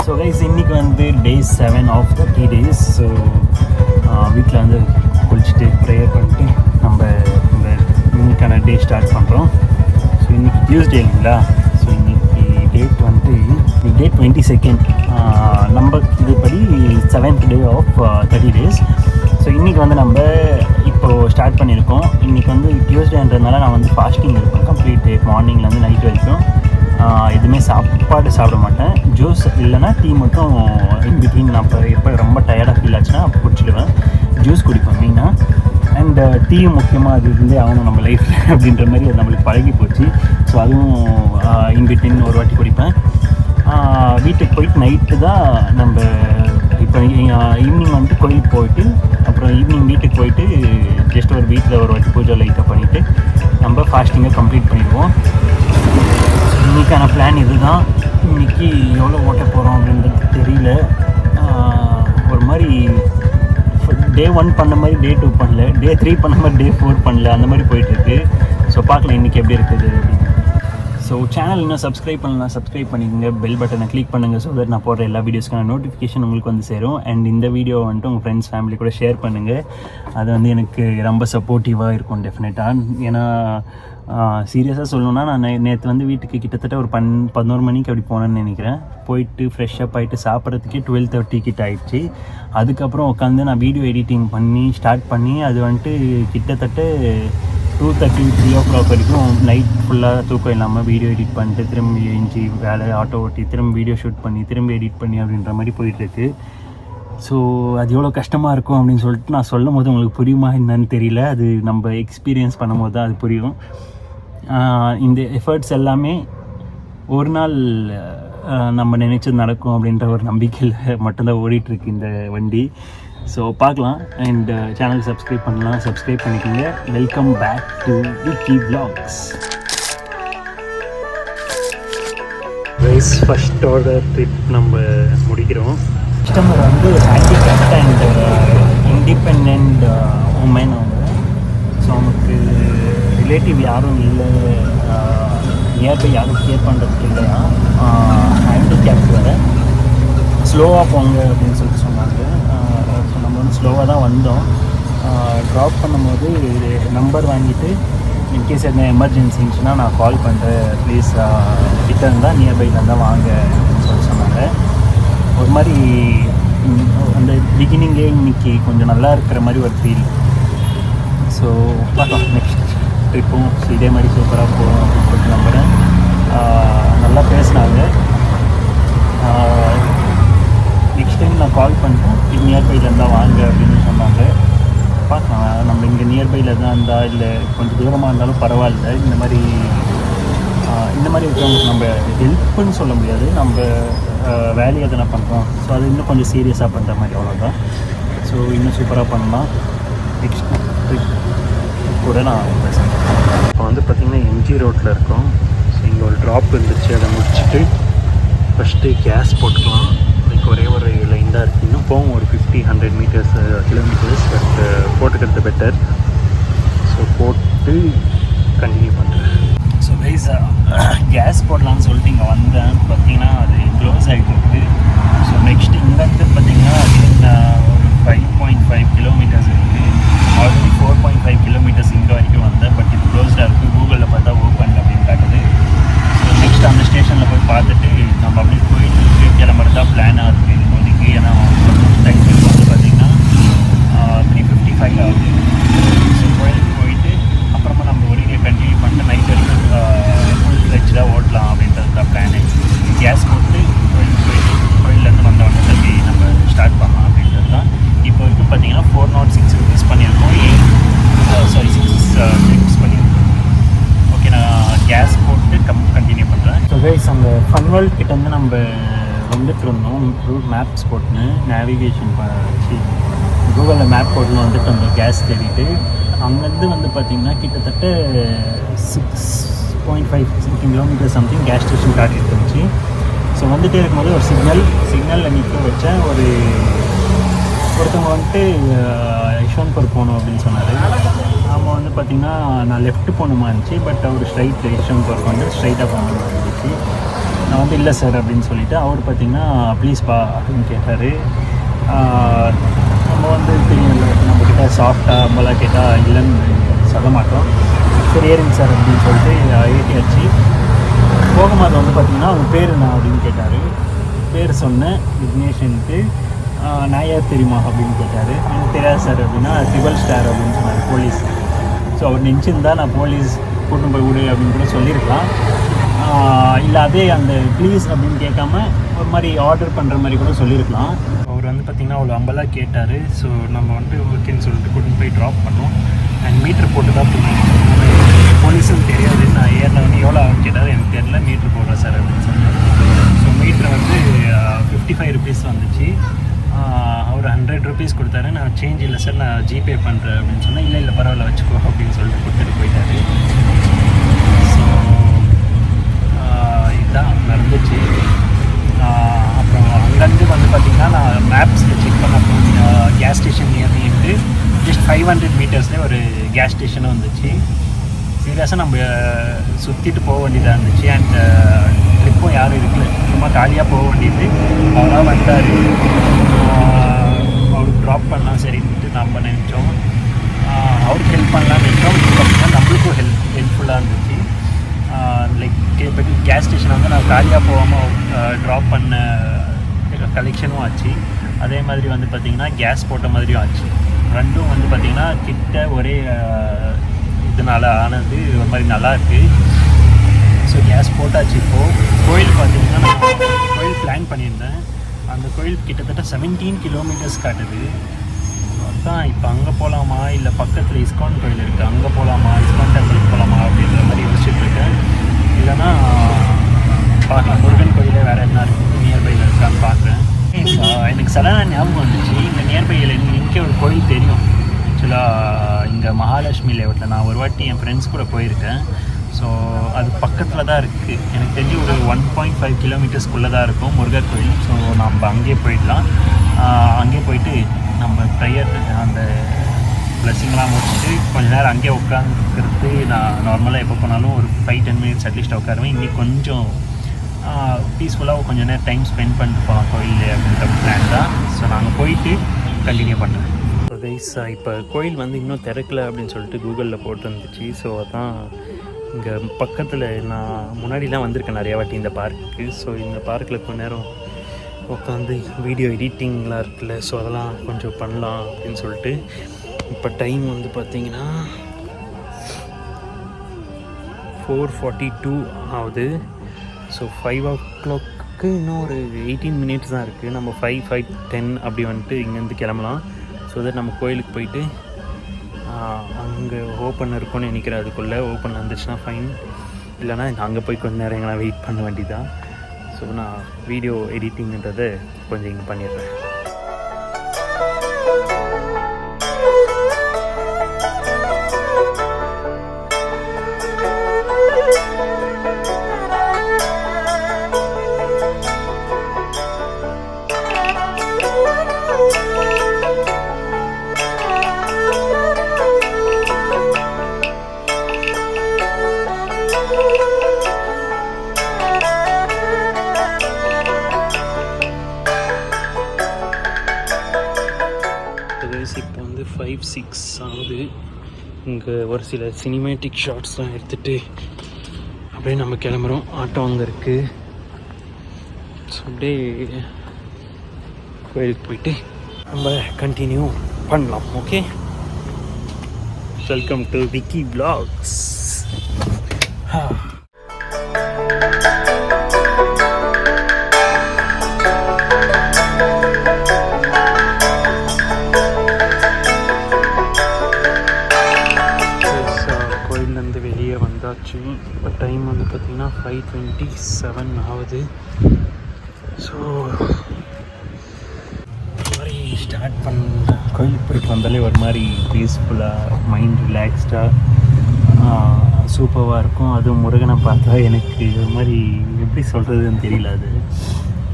So guys இன்றைக்கி வந்து day 7 of the 3 days. So வீட்டில் வந்து குளிச்சுட்டு ப்ரேயர் பண்ணிட்டு நம்ம இந்த இன்னைக்கான டே ஸ்டார்ட் பண்ணுறோம். ஸோ இன்றைக்கி டியூஸ்டே இல்லைங்களா? ஸோ இன்றைக்கி டேட் வந்து டே 22. நம்ம இதுபடி 7th day of 30 days. So இன்றைக்கி வந்து நம்ம இப்போது ஸ்டார்ட் பண்ணியிருக்கோம். இன்றைக்கி வந்து டியூஸ்டேன்றதுனால நான் வந்து ஃபாஸ்டிங் இருப்பேன் கம்ப்ளீட் டே, மார்னிங்லேருந்து நைட் வரைக்கும். எதுவுமே சாப்பாடு சாப்பிட மாட்டேன். ஜூஸ் இல்லைனா டீ மட்டும் இன்பிட்வீன் நான் எப்போ ரொம்ப டயர்டாக ஃபீல் ஆச்சுன்னா குடிச்சிடுவேன். ஜூஸ் குடிப்பேன் மெயினாக. அண்ட் டீயும் முக்கியமாக அது இருந்தே ஆகணும் நம்ம லைஃப்பில் அப்படின்ற மாதிரி அது நம்மளுக்கு பழகி போச்சு. ஸோ அதுவும் இன்பிட்வீன் ஒரு வாட்டி குடிப்பேன். வீட்டுக்கு போயிட்டு நைட்டு தான் நம்ம இப்போ ஈவினிங் வந்துட்டு கோயிலுக்கு போயிட்டு அப்புறம் ஈவினிங் வீட்டுக்கு போயிட்டு ஜஸ்ட் ஒரு வீட்டில் ஒரு வாட்டி பூஜை லைட்டாக பண்ணிவிட்டு நம்ம ஃபாஸ்டிங்கை கம்ப்ளீட் பண்ணிடுவோம். இன்றைக்கான பிளான் இது தான். இன்றைக்கி எவ்வளோ ஓட்ட போகிறோம் அப்படின்றது தெரியல. ஒரு மாதிரி டே 1 பண்ண மாதிரி டே 2 பண்ணல, டே 3 பண்ண மாதிரி டே 4 பண்ணல, அந்த மாதிரி போயிட்டுருக்கு. ஸோ பார்க்கலாம் இன்றைக்கி எப்படி இருக்குது அப்படின்னு. ஸோ சேனல் இன்னும் சப்ஸ்கிரைப் பண்ணலாம், சப்ஸ்கிரைப் பண்ணிக்கோங்க, பெல் பட்டனை கிளிக் பண்ணுங்கள். ஸோ தட் நான் போடுற எல்லா வீடியோஸ்க்கான நோட்டிஃபிகேஷன் உங்களுக்கு வந்து சேரும். அண்ட் இந்த வீடியோ வந்துட்டு உங்கள் ஃப்ரெண்ட்ஸ் ஃபேமிலி கூட ஷேர் பண்ணுங்கள். அது வந்து எனக்கு ரொம்ப சப்போர்ட்டிவாக இருக்கும் டெஃபினட்டாக. ஏன்னா சீரியஸாக சொல்லணுன்னா நான் நேற்று வந்து வீட்டுக்கு கிட்டத்தட்ட ஒரு 11 மணிக்கு அப்படி போனேன்னு நினைக்கிறேன். போயிட்டு ஃப்ரெஷ்ஷப் ஆகிட்டு சாப்பிட்றதுக்கே 12:30 கிட்ட ஆகிடுச்சு. அதுக்கப்புறம் உட்காந்து நான் வீடியோ எடிட்டிங் பண்ணி ஸ்டார்ட் பண்ணி அது வந்துட்டு கிட்டத்தட்ட 2:30 3 o'clock வரைக்கும் நைட் ஃபுல்லாக தூக்கம் இல்லாமல் வீடியோ எடிட் பண்ணிட்டு திரும்பி எழுஞ்சி வேலை ஆட்டோ ஓட்டி திரும்ப வீடியோ ஷூட் பண்ணி திரும்ப எடிட் பண்ணி அப்படின்ற மாதிரி போயிட்டுருக்கு. ஸோ அது எவ்வளோ கஷ்டமாக இருக்கும் அப்படின்னு சொல்லிட்டு நான் சொல்லும் போது உங்களுக்கு புரியுமா என்னன்னு தெரியல. அது நம்ம எக்ஸ்பீரியன்ஸ் பண்ணும்போது தான் அது புரியும். இந்த எஃபர்ட்ஸ் எல்லாமே ஒரு நாள் நம்ம நினச்சது நடக்கும் அப்படின்ற ஒரு நம்பிக்கையில் மட்டும்தான் ஓடிட்டுருக்கு இந்த வண்டி. ஸோ பார்க்கலாம். அண்ட் சேனல் சப்ஸ்கிரைப் பண்ணலாம், சப்ஸ்கிரைப் பண்ணிக்கோங்க. Welcome back to Vicky vlogs. ஃபஸ்ட்டோட ட்ரிப் நம்ம முடிக்கிறோம். கஸ்டமர் வந்து ஹேண்டிகேப்ட் அண்ட் இண்டிபெண்ட் உமன் அவங்க. ஸோ அவங்களுக்கு ரிலேட்டிவ் யாரும் இல்லை, நியர்பை யாரும் கேர் பண்ணுறதுக்கு இல்லையா, ஹேண்டிகேப்ட் வேறு. ஸ்லோவாக போங்க அப்படின்னு சொல்லிட்டு சொன்னாங்க. ஸோ நம்ம வந்து ஸ்லோவாக தான் வந்தோம். ட்ராப் பண்ணும்போது நம்பர் வாங்கிட்டு இன்கேஸ் எந்த எமர்ஜென்சி இருந்துச்சுன்னா நான் கால் பண்ணுறேன், ப்ளீஸ் கிட்ட இருந்தால் நியர்பையில் இருந்தால் வாங்க அப்படின்னு சொல்லி சொன்னாங்க. ஒரு மாதிரி அந்த பிகினிங்கே இன்றைக்கி கொஞ்சம் நல்லா இருக்கிற மாதிரி ஒரு ஃபீல். ஸோ பார்க்கலாம் நெக்ஸ்ட் ட்ரிப்பும் இதே மாதிரி சூப்பராக போகும் அப்படின்னு சொல்லிட்டு நம்புகிறேன். நல்லா பேசினாங்க. நெக்ஸ்ட் டைம் நான் கால் பண்ணிட்டேன், இது நியர்பையில் இருந்தால் வாங்க அப்படின்னு சொன்னாங்க. பார்க்கலாம் நம்ம இங்கே நியர்பையில் தான் இருந்தால் இல்லை கொஞ்சம் தூரமாக இருந்தாலும் பரவாயில்ல. இந்த மாதிரி இருக்கிறவங்களுக்கு நம்ம ஹெல்ப்புன்னு சொல்ல முடியாது, நம்ம வேலையை தானே பண்ணுறோம். ஸோ அது இன்னும் கொஞ்சம் சீரியஸாக பண்ணுற மாதிரி அவ்வளோதான். ஸோ இன்னும் சூப்பராக பண்ணலாம். நெக்ஸ்ட் ட்ரிப் கூட நான் பேசுகிறேன். இப்போ வந்து பார்த்திங்கன்னா எம்ஜி ரோட்டில் இருக்கோம். ஸோ இங்கே ஒரு ட்ராப் இருந்துச்சு, அதை முடிச்சுட்டு ஃபஸ்ட்டு கேஸ் போட்டுக்கலாம். லைக் ஒரே ஒரு லைன் தான் இருக்குது, இன்னும் போகும் ஒரு 50-100 கிலோமீட்டர்ஸ். பட் போட்டுக்கிறது பெட்டர். ஸோ போட்டு கண்டினியூ பண்ணுறேன். ஸோ கைஸ் கேஸ் போடலான்னு சொல்லிட்டு இங்கே வந்தேன். பார்த்தீங்கன்னா அது க்ளோஸ் ஆகிட்டு இருக்குது. ஸோ நெக்ஸ்ட் இங்கேருந்து பார்த்தீங்கன்னா ஒரு 5.5 கிலோமீட்டர்ஸ் இருக்குது. ஆல்ரெடி 4.5 கிலோமீட்டர்ஸ் இங்கே வரைக்கும் வந்தேன். பட் இது க்ளோஸ்டாக இருக்குது. கூகுளில் பார்த்தா ஓப்பன் அப்படின்னு காட்டுது. ஸோ நெக்ஸ்ட் அந்த ஸ்டேஷனில் போய் பார்த்துட்டு நம்ம அப்படியே போயிட்டு கிளம்புறது தான் பிளானாக இருக்குது இப்போதைக்கு. ஏன்னா டைம் வந்து பார்த்திங்கன்னா 3:55 ஆகுது. ஸோ கோயிலுக்கு போயிட்டு அப்புறமா நம்ம ஒரு கண்டினியூ பண்ணிட்டு நைட் வரைக்கும் ஃபுல் ஃப்ளெட்ஜாக ஓட்டலாம் அப்படின்றது தான் பிளானு. கேஸ் போட்டு கோயிலுக்கு போயிட்டு கோயிலேருந்து வந்தவொடனே தம்பி நம்ம ஸ்டார்ட் பண்ணலாம் அப்படின்றது தான். இப்போ வரைக்கும் பார்த்தீங்கன்னா 406 rupees பண்ணியிருக்கோம். 6 ட்ரிப்ஸ் பண்ணியிருக்கோம். ஓகே, நான் கேஸ் போட்டு கண்டினியூ பண்ணுறேன். ஸோ கைஸ் அந்த ஃபன்வேர்ல்ட் கிட்ட வந்து நம்ம வந்துட்டு இருந்தோம். ரூட் மேப்ஸ் போட்டுன்னு நேவிகேஷன் வச்சு கூகுளில் மேப் போட்டுன்னு வந்துட்டு நம்ம கேஸ் தேடிட்டு அங்கேருந்து வந்து பார்த்திங்கன்னா கிட்டத்தட்ட 6.5 கிலோமீட்டர் சம்திங் கேஸ் ஸ்டேஷன் காட்டிட்டு இருந்துச்சு. ஸோ வந்துகிட்டே இருக்கும்போது ஒரு சிக்னலில் நிற்க வச்சேன். ஒருத்தவங்க வந்துட்டு யஷ்வந்த்பூர் போகணும் அப்படின்னு சொன்னார். நம்ம வந்து பார்த்திங்கன்னா நான் லெஃப்ட் போகணுமா இருந்துச்சு. பட் அவர் ஸ்ட்ரைட் யஷ்வந்த்பூருக்கு வந்து ஸ்ட்ரைட்டாக போகணுமா இருந்துச்சு. நான் வந்து இல்லை சார் அப்படின்னு சொல்லிவிட்டு அவர் பார்த்திங்கன்னா ப்ளீஸ்ப்பா அப்படின்னு கேட்டார். நம்ம வந்து தெரியும்ல நம்மக்கிட்ட சாஃப்டாக நம்மளாம் கேட்டால் இல்லைன்னு சொல்ல மாட்டோம். சரி ஏறுங்க சார் அப்படின்னு சொல்லிட்டு ஏற்றியாச்சு. போகும்போது வந்து பார்த்திங்கன்னா அவங்க பேர் என்ன அப்படின்னு கேட்டார். பேர் சொன்னேன் விக்னேஷன்ட்டு. நான் யார் தெரியுமா அப்படின்னு கேட்டார். எனக்கு தெரியாது சார் அப்படின்னா ட்ரிபிள் ஸ்டார் அப்படின்னு சொன்னார் போலீஸ். ஸோ அவர் நினச்சிருந்தா நான் போலீஸ் கூட்டம் போய் விடு அப்படின்னு கூட சொல்லியிருக்கலாம். இல்லை அதே அந்த ப்ளீஸ் அப்படின்னு கேட்காம ஒரு மாதிரி ஆர்டர் பண்ணுற மாதிரி கூட சொல்லியிருக்கலாம். அவர் வந்து பார்த்திங்கன்னா அவ்வளோ அம்பலாக கேட்டார். ஸோ நம்ம வந்து ஓகேன்னு சொல்லிட்டு கூட்டின்னு போய் ட்ராப் பண்ணோம். அண்ட் மீட்ரு போட்டு தான் போனோம். போலீஸும் தெரியாது. நான் ஏறின வந்து எவ்வளோ ஆகும் கேட்டார். எனக்கு தெரியல, மீட்ரு போடுறேன் சார் அப்படின்னு சொன்னேன். ஸோ மீட்ரு வந்து 55 rupees வந்துச்சு. அவர் 100 rupees கொடுத்தாரு. நான் சேஞ்ச் இல்லை சார், நான் ஜிபே பண்ணுறேன் அப்படின்னு சொன்னேன். இல்லை பரவாயில்ல வச்சுக்கோ அப்படின்னு சொல்லிட்டு கொடுத்துட்டு போயிட்டாரு. ஸோ இதுதான் நடந்துச்சு. அப்புறம் அங்கேருந்து வந்து பார்த்திங்கன்னா நான் மேப்ஸில் செக் பண்ணப்போ கேஸ் ஸ்டேஷன் நியர்னிட்டு ஜஸ்ட் 500 meters ஒரு கேஸ் ஸ்டேஷனும் வந்துச்சு. சீரியஸாக நம்ம சுற்றிட்டு போக வேண்டியதாக இருந்துச்சு. அண்ட் ட்ரிப்பும் யாரும் இருக்கல, சும்மா காலியாக போக வேண்டியது. அவராக வந்தார், அவருக்கு ட்ராப் பண்ணலாம் சரின்ட்டு நம்ம நினச்சோம். அவருக்கு ஹெல்ப் பண்ணலான்னு நினச்சோம். பார்த்திங்கன்னா நம்மளுக்கும் ஹெல்ப்ஃபுல்லாக இருந்துச்சு. லைக் கேஸ் ஸ்டேஷனை வந்து நான் காலியாக போகாமல் ட்ராப் பண்ண கலெக்ஷனும் ஆச்சு. அதே மாதிரி வந்து பார்த்திங்கன்னா கேஸ் போட்ட மாதிரியும் ஆச்சு. ரெண்டும் வந்து பார்த்திங்கன்னா கிட்ட ஒரே இதனால் ஆனது ஒரு மாதிரி நல்லாயிருக்கு. ஸோ கேஸ் போட்டாச்சு. இப்போது கோயில் பார்த்திங்கன்னா நான் கோயில் பிளான் பண்ணியிருந்தேன். அந்த கோயில் கிட்டத்தட்ட 17 kilometers காட்டுது. அதுதான் இப்போ அங்கே போகலாமா இல்லை பக்கத்தில் இஸ்கான் கோயில் இருக்குது அங்கே போகலாமா, இஸ்கான் டெம்பிளுக்கு போகலாமா அப்படின்ற மாதிரி யோசிச்சுட்ருக்கேன். இல்லைன்னா பார்க்கலாம், முருகன் கோயிலே வேறு என்ன இருக்குது நியர்பையில் இருக்கான்னு பார்க்குறேன். எனக்கு சடனாக ஞாபகம் வந்துச்சு, இந்த நியர்பையில் இங்கே ஒரு கோயில் தெரியும். ஆக்சுவலாக இங்கே மகாலட்சுமி லேஅவுட்டில் நான் ஒரு வாட்டி என் ஃப்ரெண்ட்ஸ் கூட போயிருக்கேன். ஸோ அது பக்கத்தில் தான் இருக்குது. எனக்கு தெரிஞ்சு ஒரு 1.5 kilometers தான் இருக்கும் முருகர் கோயில். ஸோ நம்ம அங்கேயே போயிடலாம். அங்கேயே போயிட்டு நம்ம ப்ரேயர் அந்த பிளஸிங்லாம் முடிச்சுட்டு கொஞ்ச நேரம் அங்கேயே உட்காந்துக்கிறது. நான் நார்மலாக எப்போ போனாலும் ஒரு 5-10 minutes அட்லீஸ்ட் உட்காருவேன். இன்றைக்கி கொஞ்சம் பீஸ்ஃபுல்லாக கொஞ்சம் நேரம் டைம் ஸ்பெண்ட் பண்ணிட்டு போகலாம் கோயில் அப்படின்ற பிளான் தான். ஸோ நாங்கள் போயிட்டு கண்டினியூ பண்ணுறேன். ஸோ கைஸ் இப்போ கோயில் வந்து இன்னும் திறக்கலை அப்படின்னு சொல்லிட்டு கூகுளில் போட்டுருந்துச்சு. ஸோ அதான் இங்கே பக்கத்தில் நான் முன்னாடிலாம் வந்திருக்கேன் நிறையா வாட்டி இந்த பார்க்குக்கு. ஸோ இந்த பார்க்கில் கொஞ்ச நேரம் உட்காந்து வீடியோ எடிட்டிங்லாம் இருக்குல்ல, ஸோ அதெல்லாம் கொஞ்சம் பண்ணலாம் அப்படின்னு சொல்லிட்டு இப்போ டைம் வந்து பார்த்திங்கன்னா 4:42 ஆகுது. ஸோ 5 o'clock இன்னும் ஒரு 18 minutes தான் இருக்குது. நம்ம 5:10 அப்படி வந்துட்டு இங்கேருந்து கிளம்பலாம். ஸோ தட் நம்ம கோயிலுக்கு போயிட்டு அங்கே ஓப்பன் இருக்கும்னு நினைக்கிறேன். அதுக்குள்ளே ஓப்பன் வந்துச்சுன்னா ஃபைன், இல்லைனா அங்கே போய் கொஞ்சம் நேரம் எங்கன்னா வெயிட் பண்ண வேண்டியதான். ஸோ நான் வீடியோ எடிட்டிங்கிறத கொஞ்சம் இங்கே பண்ணிடுறேன். இப்போ வந்து 5-6 ஆகுது. இங்கே ஒரு சில சினிமேட்டிக் ஷார்ட்ஸ்லாம் எடுத்துகிட்டு அப்படியே நம்ம கிளம்புறோம். ஆட்டோ அங்கே இருக்குது. ஸோ அப்படியே கோயிலுக்கு போயிட்டு நம்ம கண்டினியூ பண்ணலாம். Okay, welcome to Vicky vlogs. இப்போ டைம் வந்து பார்த்திங்கன்னா 5:27 ஆகுது. ஸோ இந்த மாதிரி ஸ்டார்ட் பண்ண கோயிலுக்கு போயிட்டு வந்தாலே ஒரு மாதிரி பீஸ்ஃபுல்லாக மைண்ட் ரிலாக்ஸ்டாக சூப்பராக இருக்கும். அதுவும் முருகனை பார்த்தா எனக்கு ஒரு மாதிரி எப்படி சொல்கிறதுன்னு தெரியல அது.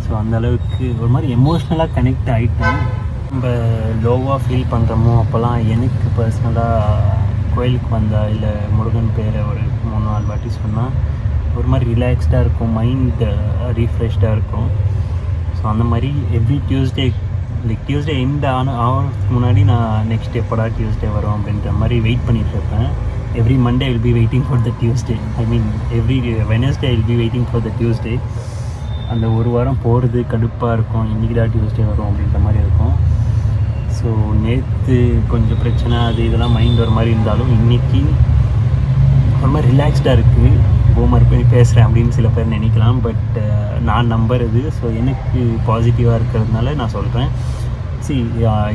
ஸோ அந்தளவுக்கு ஒரு மாதிரி எமோஷ்னலாக கனெக்ட் ஆகிட்டோம். நம்ம லோவாக ஃபீல் பண்ணுறோமோ அப்போல்லாம் எனக்கு பர்சனலாக கோயிலுக்கு வந்தால் இல்லை முருகன் பேரை ஒரு 3-4 வாட்டி சொன்னால் ஒரு மாதிரி ரிலாக்ஸ்டாக இருக்கும், மைண்ட் ரீஃப்ரெஷ்டாக இருக்கும். ஸோ அந்த மாதிரி எவ்ரி டியூஸ்டே டியூஸ்டே எண்ட் ஆகிறதுக்கு முன்னாடி நான் நெக்ஸ்ட் எப்போடா டியூஸ்டே வரும் அப்படின்ற மாதிரி வெயிட் பண்ணிகிட்டு இருப்பேன். Every Monday will be waiting for the Tuesday, I mean every Wednesday will be waiting for the Tuesday. அந்த ஒரு வாரம் போகிறது கடுப்பாக இருக்கும், இன்றைக்கிடா டியூஸ்டே வரும் அப்படின்ற மாதிரி இருக்கும். ஸோ நேற்று கொஞ்சம் பிரச்சனை அது இதெல்லாம் மைண்ட் ஒரு மாதிரி இருந்தாலும் இன்றைக்கி ஒரு மாதிரி ரிலாக்ஸ்டாக இருக்குது. பூமர் போய் பேசுகிறேன் அப்படின்னு சில பேர் நினைக்கலாம், பட் நான் நம்புறது. ஸோ எனக்கு பாசிட்டிவாக இருக்கிறதுனால நான் சொல்கிறேன்.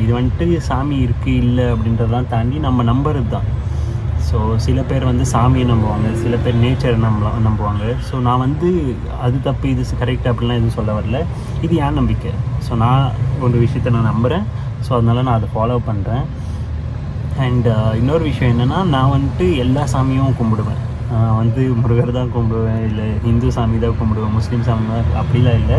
இது வந்துட்டு சாமி இருக்குது இல்லை அப்படின்றதெல்லாம் தாண்டி நம்ம நம்புறது தான். ஸோ சில பேர் வந்து சாமியை நம்புவாங்க, சில பேர் நேச்சரை நம்புவாங்க. ஸோ நான் வந்து அது தப்பு இது கரெக்ட் அப்படிலாம் எதுவும் சொல்ல வரல, இது ஏன் நம்பிக்கை. ஸோ நான் ஒரு விஷயத்தை நான் நம்புகிறேன், ஸோ அதனால் நான் அதை ஃபாலோ பண்ணுறேன். அண்ட் இன்னொரு விஷயம் என்னென்னா, நான் வந்துட்டு எல்லா சாமியும் கும்பிடுவேன். வந்து முருகர் தான் கும்பிடுவேன், இல்லை ஹிந்து சாமி தான் கும்பிடுவேன், முஸ்லீம் சாமி தான் அப்படிலாம் இல்லை.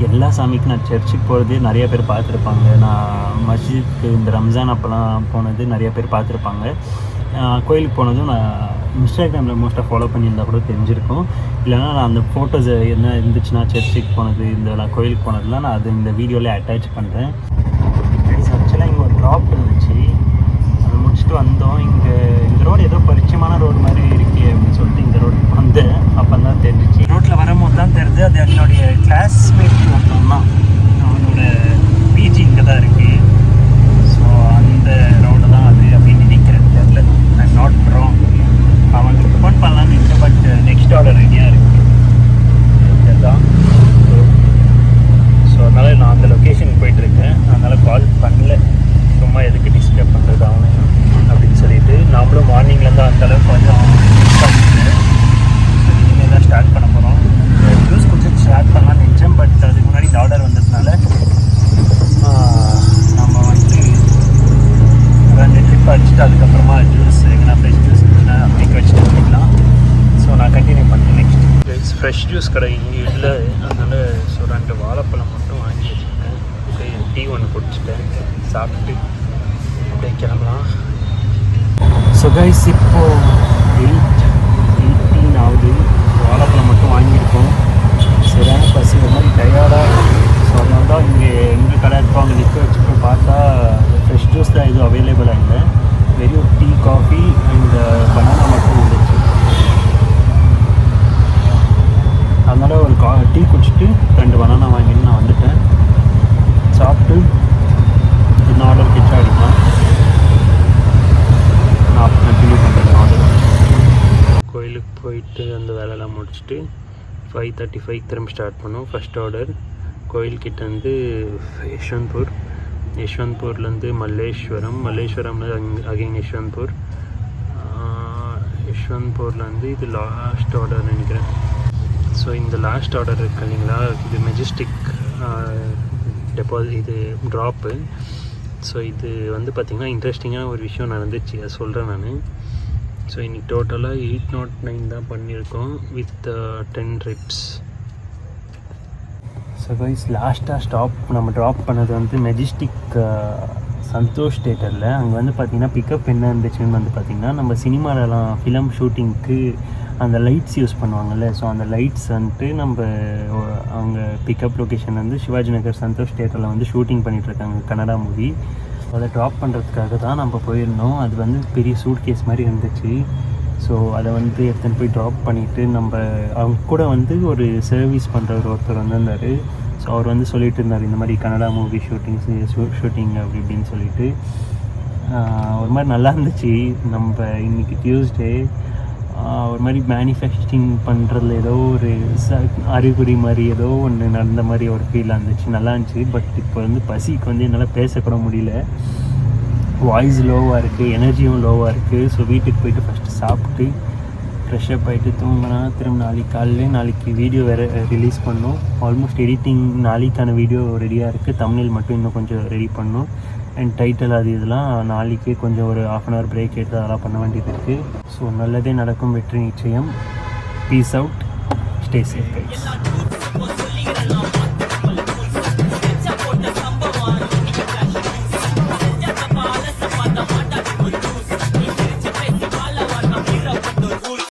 எல்லா சாமிக்கும் நான் சர்ச்சுக்கு போகிறது நிறைய பேர் பார்த்துருப்பாங்க. நான் மஸ்ஜிதுக்கு இந்த ரம்ஜான் அப்போலாம் போனது நிறைய பேர் பார்த்துருப்பாங்க. கோயிலுக்கு போனதும் நான் இன்ஸ்டாகிராமில் மோஸ்ட்டாக ஃபாலோ பண்ணியிருந்தால் கூட தெரிஞ்சிருக்கும். இல்லைனா நான் அந்த ஃபோட்டோஸ் என்ன இருந்துச்சுன்னா சர்ச்சுக்கு போனது இந்த கோயிலுக்கு போனதுலாம் நான் அது இந்த வீடியோவில் அட்டாச் பண்ணுறேன். ஆக்சுவலாக இங்கே ஒரு ட்ராப் இருந்துச்சு, அதை முடிச்சுட்டு வந்தோம். இங்கே இந்த ரோடு ஏதோ பரிச்சயமான ரோடு மாதிரி இருக்கே அப்படின்னு சொல்லிட்டு இந்த ரோடு வந்தேன். அப்போ தான் தெரிஞ்சிச்சு, ரோட்டில் வரும்போது தான் தெரிஞ்சு அது என்னுடைய கிளாஸ்மேட் ஒருத்தன் தான், அவனோட பிஜி இங்கே தான் இருக்குது. ஸோ அந்த ரோடு தான் அது அப்படின்னு நினைக்கிறேன், தெரியல, ஐம் நாட் ராங். அவனுக்கு ஃபோன் பண்ணலான்னு நினச்சேன், பட் நெக்ஸ்ட் ஆர்டர் ரெடியாக இருக்குது தான். ஸோ அதனால் நான் அந்த லொக்கேஷனுக்கு போயிட்டுருக்கேன், அதனால் கால் பண்ணல, சும்மா எதுக்கு டிஸ்டர்ப் பண்ணுறது அவனை அப்படின்னு சொல்லிட்டு. நம்மளும் மார்னிங்லேருந்து அந்தளவுக்கு கொஞ்சம் இனிமேல் தான் ஸ்டார்ட் பண்ண போகிறோம். ஜூஸ் குடிச்சு ஸ்டார்ட் பண்ணலான்னு நினச்சேன், பட் அதுக்கு முன்னாடி இந்த ஆர்டர் வந்ததுனால நம்ம வந்து 2 ட்ரிப் அடிச்சுட்டு அதுக்கப்புறமா ஜூஸ் எங்கன்னா ஃப்ரெஷ் ஜூஸ் இருந்துச்சுன்னா அப்படியே வச்சுட்டு வந்துக்கலாம். ஸோ நான் கண்டினியூ பண்ணுறேன் நெக்ஸ்ட். ஃப்ரெஷ் ஜூஸ் கடை இங்கே இல்லை, அதனால் ஸோ 2 வாழைப்பழம் மட்டும் வாங்கி வச்சுருக்கேன். டீ ஒன்று குடிச்சிட்டேன், சாப்பிட்டு அப்படியே கிளம்பலாம். ஸோ கைஸ் இப்போது 8:18 ஆகுது. வாழைப்பழம் மட்டும் வாங்கியிருக்கோம். சரியான பசி, ஒரு மாதிரி டயர்டாக இருக்குது. ஸோ அதனால தான் இங்கே எங்கள் கடை இருக்கோம் அங்கே நிற்க வச்சுட்டு பார்த்தா ஃப்ரெஷ் ஜூஸ் தான் எதுவும் அவைலபிளாக இல்லை, வெறும் டீ காஃபி அண்ட் பனானா மட்டும் இருந்துச்சு. அதனால் ஒரு டீ குடிச்சிட்டு 2 பனானா வாங்கிட்டு நான் வந்துட்டேன். சாப்பிட்டு இன்னும் ஆர்டர் கிச்சா அடிக்கலாம். நான் கண்டினியூ பண்ணுறேன் ஆர்டர். கோயிலுக்கு போயிட்டு அந்த வேலையெல்லாம் முடிச்சுட்டு 5:35 திரும்ப ஸ்டார்ட் பண்ணோம். ஃபஸ்ட் ஆர்டர் கோயில்கிட்ட வந்து யஷ்வந்த்பூர்லேருந்து மல்லேஸ்வரம்லேருந்து அகைன் யஷ்வந்த்பூர்லேருந்து இது லாஸ்ட் ஆர்டர் நினைக்கிறேன். ஸோ இந்த லாஸ்ட் ஆர்டர் இருக்கு இல்லைங்களா, இது மெஜஸ்டிக் இது ட்ராப்பு. ஸோ இது வந்து பார்த்திங்கன்னா இன்ட்ரெஸ்டிங்கான ஒரு விஷயம் நடந்துச்சு, அதை சொல்கிறேன் நான். ஸோ இன்றைக்கி டோட்டலாக 809 தான் பண்ணியிருக்கோம் வித் 10 ட்ரிப்ஸ். ஸோ கைஸ் லாஸ்ட்டாக நம்ம ட்ராப் பண்ணது வந்து மெஜஸ்டிக் சந்தோஷ் தேட்டரில். அங்கே வந்து பார்த்திங்கன்னா பிக்கப் என்ன இருந்துச்சுன்னு வந்து பார்த்திங்கன்னா, நம்ம சினிமாலலாம் ஃபிலிம் ஷூட்டிங்க்கு அந்த லைட்ஸ் யூஸ் பண்ணுவாங்கள்ல, ஸோ அந்த லைட்ஸ் வந்துட்டு நம்ம அவங்க பிக்கப் லொக்கேஷன் வந்து சிவாஜி நகர் சந்தோஷ் தேட்டரில் வந்து ஷூட்டிங் பண்ணிகிட்ருக்காங்க, கன்னடா மூவி. அதை ட்ராப் பண்ணுறதுக்காக தான் நம்ம போயிருந்தோம். அது வந்து பெரிய சூட் கேஸ் மாதிரி இருந்துச்சு. ஸோ அதை வந்து எடுத்துன்னு போய் ட்ராப் பண்ணிவிட்டு நம்ம அவங்க கூட வந்து ஒரு சர்வீஸ் பண்ணுறவர் ஒருத்தர் வந்திருந்தார். ஸோ அவர் வந்து சொல்லிட்டு இருந்தார், இந்த மாதிரி கன்னடா மூவி ஷூட்டிங் அப்படி இப்படின்னு சொல்லிட்டு. ஒரு மாதிரி நல்லா இருந்துச்சு. நம்ம இன்றைக்கி டியூஸ்டே ஒரு மாதிரி மேனுஃபேக்சரிங் பண்ணுறதுல ஏதோ ஒரு அறிகுறி மாதிரி ஏதோ ஒன்று நடந்த மாதிரி ஒரு ஃபீல் இருந்துச்சு, நல்லா இருந்துச்சு. பட் இப்போ வந்து பசிக்கு வந்து என்னால் பேசக்கூட முடியல, வாய்ஸ் லோவாக இருக்குது, எனர்ஜியும் லோவாக இருக்குது. ஸோ வீட்டுக்கு போய்ட்டு ஃபஸ்ட்டு சாப்பிட்டு ஃப்ரெஷ்ஷப் ஆகிட்டு தூங்கினா திரும்ப நாளைக்கு வீடியோ வேறு ரிலீஸ் பண்ணோம். ஆல்மோஸ்ட் எடிட்டிங் நாளைக்கான வீடியோ ரெடியாக இருக்குது, தம்ப்நெயில் மட்டும் இன்னும் கொஞ்சம் ரெடி பண்ணோம். அண்ட் டைட்டில் அது இதெல்லாம் நாளைக்கே கொஞ்சம் ஒரு 1/2 hour பிரேக் எடுத்து அதெல்லாம் பண்ண வேண்டியது இருக்குது. ஸோ நல்லதே நடக்கும், வெற்றி நிச்சயம். Peace out, stay safe guys.